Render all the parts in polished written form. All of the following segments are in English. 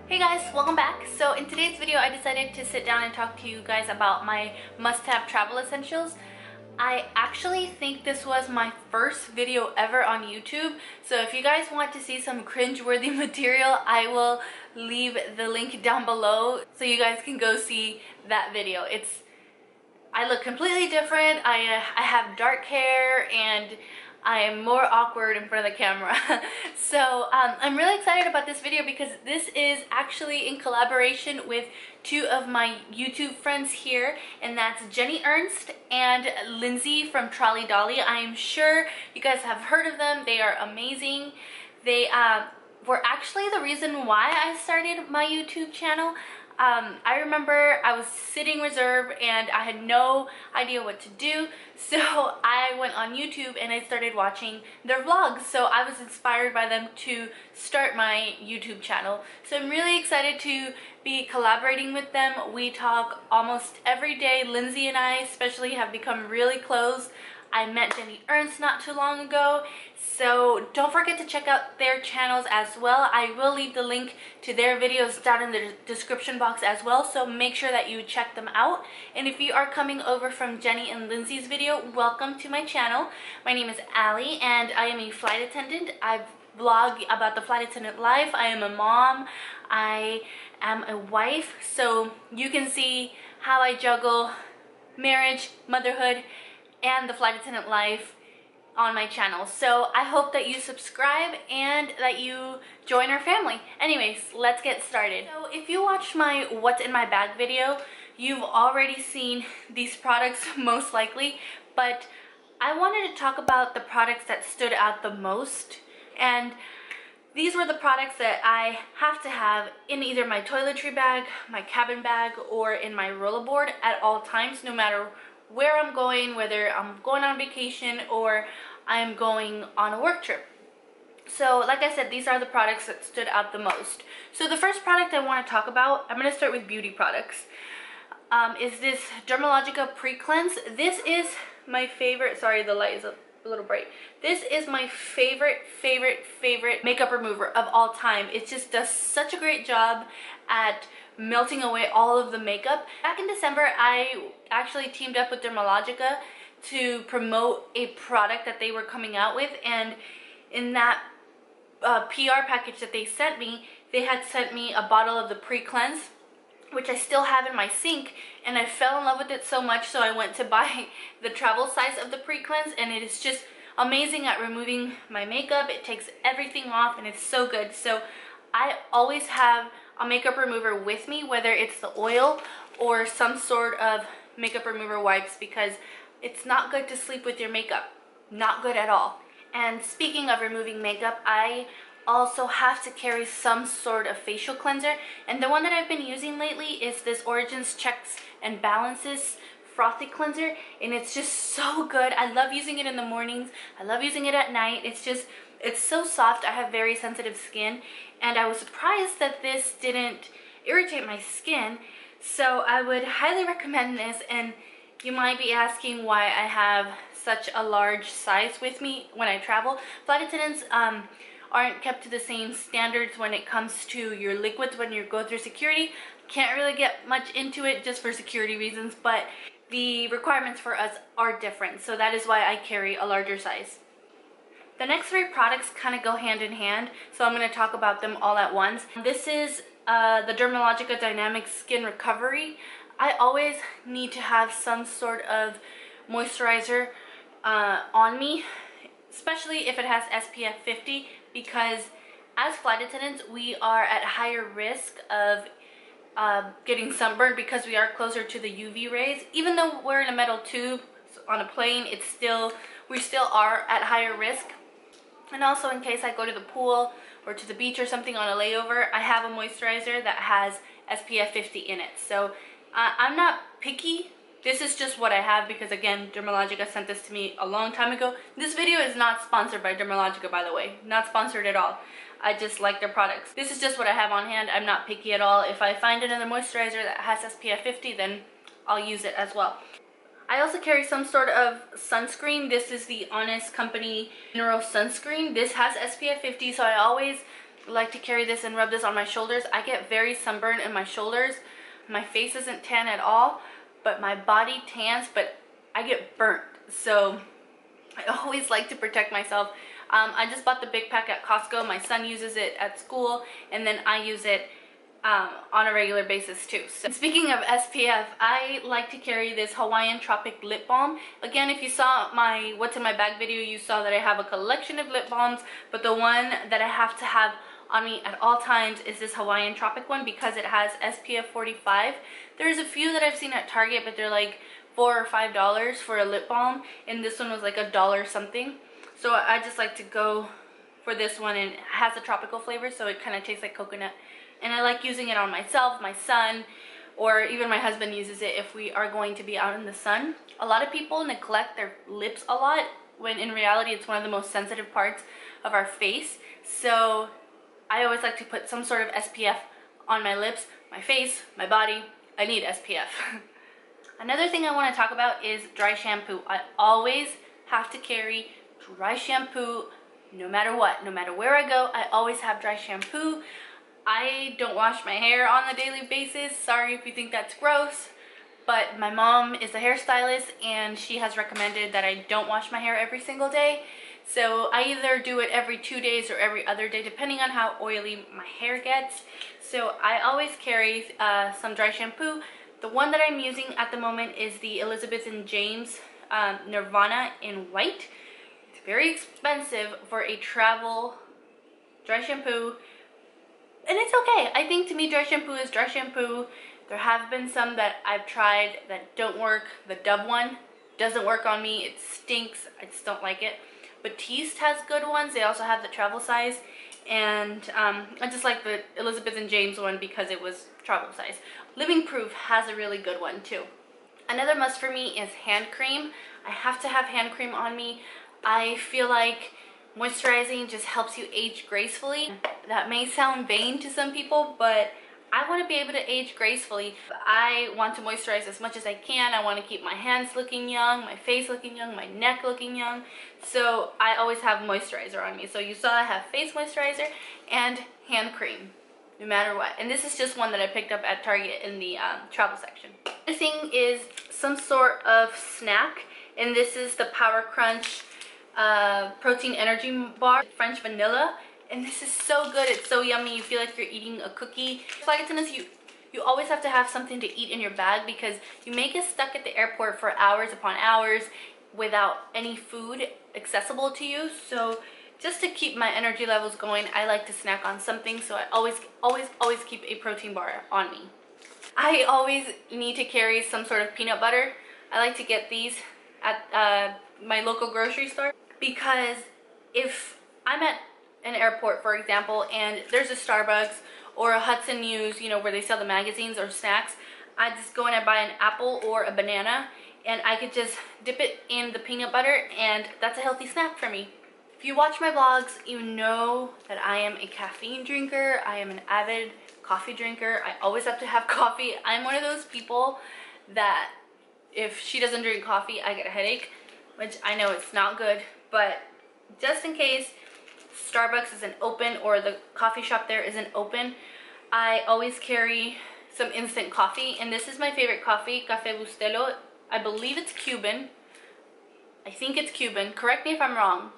Hey guys, welcome back. So in today's video I decided to sit down and talk to you guys about my must-have travel essentials. I actually think this was my first video ever on YouTube, so if you guys want to see some cringe-worthy material, I will leave the link down below so you guys can go see that video. I look completely different. I have dark hair and I am more awkward in front of the camera. So I'm really excited about this video because this is actually in collaboration with two of my YouTube friends here, and that's Jenny Ernst and Lindsay from Trolley Dolly. I am sure you guys have heard of them. They are amazing. They were actually the reason why I started my YouTube channel. I remember I was sitting reserve and I had no idea what to do, so I went on YouTube and I started watching their vlogs. So I was inspired by them to start my YouTube channel. So I'm really excited to be collaborating with them. We talk almost every day. Lindsay and I especially have become really close. I met Jenny Ernst not too long ago, so don't forget to check out their channels as well. I will leave the link to their videos down in the description box as well, so make sure that you check them out. And if you are coming over from Jenny and Lindsay's video, welcome to my channel. My name is Allie and I am a flight attendant. I vlog about the flight attendant life. I am a mom. I am a wife, so you can see how I juggle marriage, motherhood, and the flight attendant life on my channel. So I hope that you subscribe and that you join our family. Anyways, let's get started. So if you watched my what's in my bag video, you've already seen these products most likely, but I wanted to talk about the products that stood out the most, and these were the products that I have to have in either my toiletry bag, my cabin bag, or in my rollerboard at all times, no matter where I'm going, whether I'm going on vacation or I'm going on a work trip. So like I said, these are the products that stood out the most. So the first product I want to talk about, I'm going to start with beauty products, is this Dermalogica Pre-Cleanse. This is my favorite. Sorry, the light is a little bright. This is my favorite makeup remover of all time. It just does such a great job at melting away all of the makeup. Back in December, I actually teamed up with Dermalogica to promote a product that they were coming out with, and in that PR package that they sent me, they had sent me a bottle of the Pre-Cleanse, which I still have in my sink, and I fell in love with it so much, so I went to buy the travel size of the Pre-Cleanse, and it is just amazing at removing my makeup. It takes everything off and it's so good. So I always have a makeup remover with me, whether it's the oil or some sort of makeup remover wipes, because it's not good to sleep with your makeup. Not good at all. And speaking of removing makeup, I also have to carry some sort of facial cleanser, and the one that I've been using lately is this Origins Checks and Balances frothy cleanser, and it's just so good. I love using it in the mornings. I love using it at night. It's so soft. I have very sensitive skin, and I was surprised that this didn't irritate my skin. So I would highly recommend this. And you might be asking why I have such a large size with me when I travel. Flight attendants aren't kept to the same standards when it comes to your liquids when you go through security. Can't really get much into it just for security reasons, but the requirements for us are different, so that is why I carry a larger size. The next three products kind of go hand in hand, so I'm going to talk about them all at once. This is the Dermalogica Dynamic Skin Recovery. I always need to have some sort of moisturizer on me, especially if it has SPF 50, because as flight attendants we are at higher risk of getting sunburned because we are closer to the UV rays. Even though we're in a metal tube on a plane, we still are at higher risk. And also, in case I go to the pool or to the beach or something on a layover, I have a moisturizer that has SPF 50 in it. So I'm not picky. This is just what I have because, again, Dermalogica sent this to me a long time ago. This video is not sponsored by Dermalogica, by the way. Not sponsored at all. I just like their products. This is just what I have on hand. I'm not picky at all. If I find another moisturizer that has SPF 50, then I'll use it as well. I also carry some sort of sunscreen. This is the Honest Company Mineral Sunscreen. This has SPF 50, so I always like to carry this and rub this on my shoulders. I get very sunburned in my shoulders. My face isn't tan at all, but my body tans, but I get burnt. So I always like to protect myself. I just bought the big pack at Costco. My son uses it at school, and then I use it on a regular basis too. So speaking of SPF, I like to carry this Hawaiian Tropic Lip Balm. Again, if you saw my What's in My Bag video, you saw that I have a collection of lip balms, but the one that I have to have on me at all times is this Hawaiian Tropic one because it has SPF 45. There's a few that I've seen at Target, but they're like $4 or $5 for a lip balm, and this one was like $1 something. So I just like to go for this one, and it has a tropical flavor, so it kind of tastes like coconut. And I like using it on myself, my son, or even my husband uses it if we are going to be out in the sun. A lot of people neglect their lips a lot, when in reality it's one of the most sensitive parts of our face. So I always like to put some sort of SPF on my lips, my face, my body. I need SPF. Another thing I want to talk about is dry shampoo. I always have to carry dry shampoo no matter what. No matter where I go, I always have dry shampoo. I don't wash my hair on a daily basis. Sorry if you think that's gross, but my mom is a hairstylist and she has recommended that I don't wash my hair every single day. So I either do it every 2 days or every other day, depending on how oily my hair gets. So I always carry some dry shampoo. The one that I'm using at the moment is the Elizabeth and James Nirvana in white. It's very expensive for a travel dry shampoo, and it's okay. I think to me dry shampoo is dry shampoo. There have been some that I've tried that don't work. The Dove one doesn't work on me. It stinks. I just don't like it. Batiste has good ones. They also have the travel size, and I just like the Elizabeth and James one because it was travel size. Living Proof has a really good one too. Another must for me is hand cream. I have to have hand cream on me. I feel like moisturizing just helps you age gracefully. That may sound vain to some people, but I want to be able to age gracefully. I want to moisturize as much as I can. I want to keep my hands looking young, my face looking young, my neck looking young. So I always have moisturizer on me. So you saw I have face moisturizer and hand cream, no matter what. And this is just one that I picked up at Target in the travel section. The thing is some sort of snack, and this is the Power Crunch protein energy bar, French vanilla, and this is so good. It's so yummy. You feel like you're eating a cookie. Flight attendants, you always have to have something to eat in your bag because you may get stuck at the airport for hours upon hours without any food accessible to you. So just to keep my energy levels going, I like to snack on something. So I always keep a protein bar on me. I always need to carry some sort of peanut butter. I like to get these at my local grocery store, because if I'm at an airport, for example, and there's a Starbucks or a Hudson News, you know, where they sell the magazines or snacks, I just go in and buy an apple or a banana, and I could just dip it in the peanut butter, and that's a healthy snack for me. If you watch my vlogs, you know that I am a caffeine drinker. I am an avid coffee drinker. I always have to have coffee. I'm one of those people that if she doesn't drink coffee, I get a headache, which I know it's not good, but just in case Starbucks isn't open or the coffee shop there isn't open, I always carry some instant coffee, and this is my favorite coffee, Café Bustelo. I believe it's Cuban. I think it's Cuban. Correct me if I'm wrong,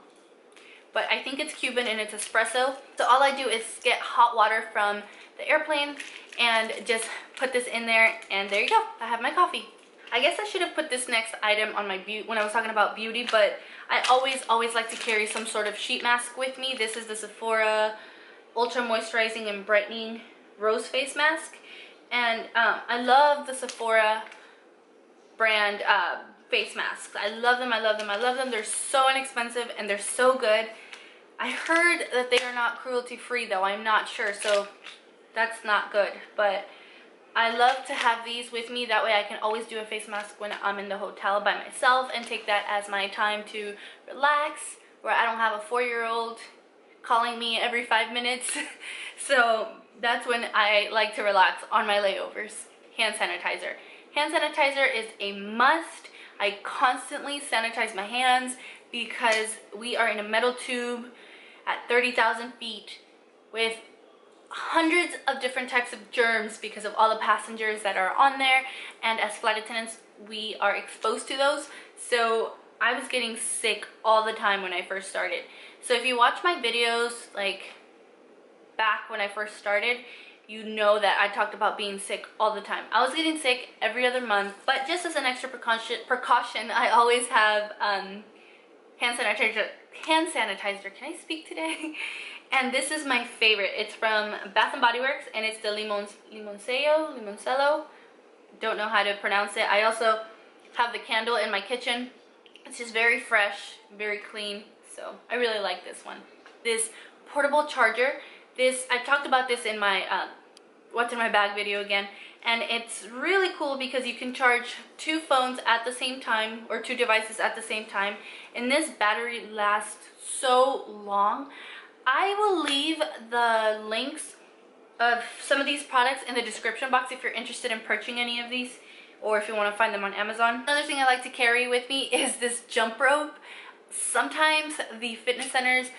but I think it's Cuban and it's espresso. So all I do is get hot water from the airplane and just put this in there, and there you go. I have my coffee. I guess I should have put this next item on my beauty when I was talking about beauty, but I always like to carry some sort of sheet mask with me. This is the Sephora Ultra Moisturizing and Brightening Rose Face Mask, and I love the Sephora brand face masks. I love them, I love them, I love them. They're so inexpensive and they're so good. I heard that they are not cruelty free though. I'm not sure, so that's not good, but I love to have these with me. That way I can always do a face mask when I'm in the hotel by myself and take that as my time to relax, where I don't have a 4-year-old calling me every 5 minutes. So that's when I like to relax on my layovers. Hand sanitizer. Hand sanitizer is a must. I constantly sanitize my hands because we are in a metal tube at 30,000 feet with hundreds of different types of germs because of all the passengers that are on there, and as flight attendants we are exposed to those. So I was getting sick all the time when I first started. So if you watch my videos like back when I first started, you know that I talked about being sick all the time. I was getting sick every other month, but just as an extra precaution, I always have hand sanitizer. Can I speak today? And this is my favorite. It's from Bath and Body Works, and it's the Limoncello. Don't know how to pronounce it. I also have the candle in my kitchen. It's just very fresh, very clean. So I really like this one. This portable charger. I talked about this in my what's in my bag video again, and it's really cool because you can charge 2 phones at the same time, or 2 devices at the same time, and this battery lasts so long. I will leave the links of some of these products in the description box if you're interested in purchasing any of these, or if you want to find them on Amazon. Another thing I like to carry with me is this jump rope. Sometimes the fitness centers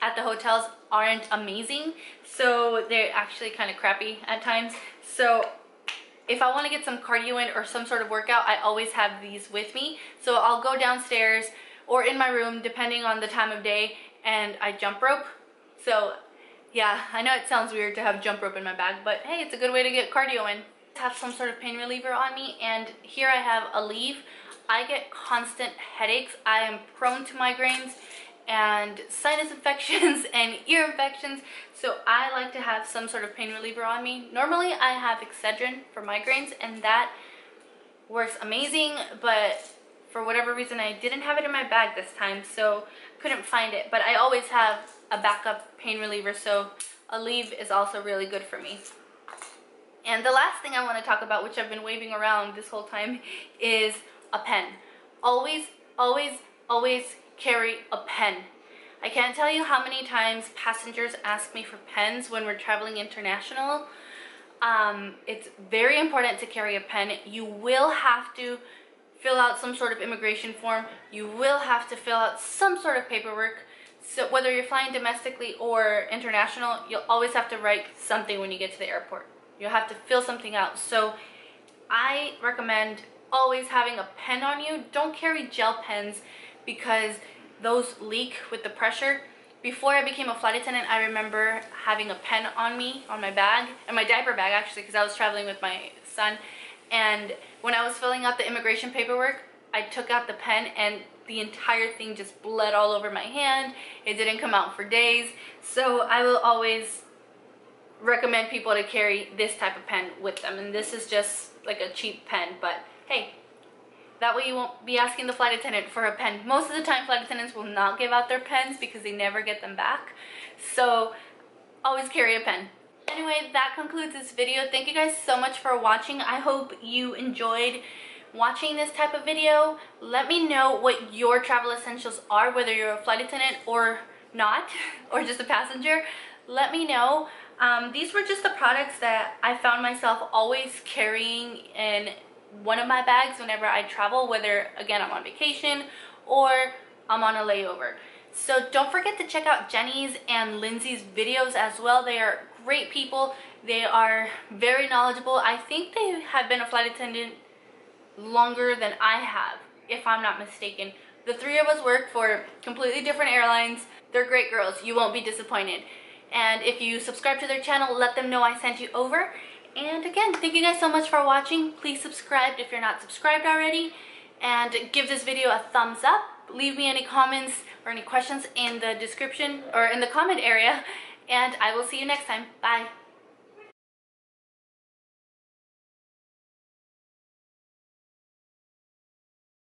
at the hotels aren't amazing, so they're actually kind of crappy at times. So if I want to get some cardio in or some sort of workout, I always have these with me. So I'll go downstairs or in my room depending on the time of day, and I jump rope. So yeah, I know it sounds weird to have jump rope in my bag, but hey, it's a good way to get cardio in. I have some sort of pain reliever on me, and here I have Aleve. I get constant headaches. I am prone to migraines and sinus infections and ear infections, so I like to have some sort of pain reliever on me. Normally I have Excedrin for migraines, and that works amazing, but for whatever reason I didn't have it in my bag this time, so couldn't find it. But I always have a backup pain reliever, so Aleve is also really good for me. And the last thing I want to talk about, which I've been waving around this whole time, is a pen. Always, always, always carry a pen. I can't tell you how many times passengers ask me for pens when we're traveling international. It's very important to carry a pen. You will have to fill out some sort of immigration form. You will have to fill out some sort of paperwork. So whether you're flying domestically or international, you'll always have to write something when you get to the airport. You'll have to fill something out. So I recommend always having a pen on you. Don't carry gel pens because those leak with the pressure. Before I became a flight attendant, I remember having a pen on me, on my bag, and my diaper bag actually, because I was traveling with my son. And when I was filling out the immigration paperwork, I took out the pen and the entire thing just bled all over my hand. It didn't come out for days. So I will always recommend people to carry this type of pen with them. And this is just like a cheap pen, but hey, that way you won't be asking the flight attendant for a pen. Most of the time flight attendants will not give out their pens because they never get them back. So always carry a pen. Anyway, that concludes this video. Thank you guys so much for watching. I hope you enjoyed watching this type of video. Let me know what your travel essentials are, whether you're a flight attendant or not, or just a passenger. Let me know. These were just the products that I found myself always carrying in one of my bags whenever I travel, whether again I'm on vacation or I'm on a layover. So don't forget to check out Jenny's and Lindsey's videos as well. They are great people. They are very knowledgeable. I think they have been a flight attendant longer than I have, if I'm not mistaken. The 3 of us work for completely different airlines. They're great girls. You won't be disappointed. And if you subscribe to their channel, let them know I sent you over. And again, thank you guys so much for watching. Please subscribe if you're not subscribed already, and give this video a thumbs up. Leave me any comments or any questions in the description or in the comment area, and I will see you next time. Bye.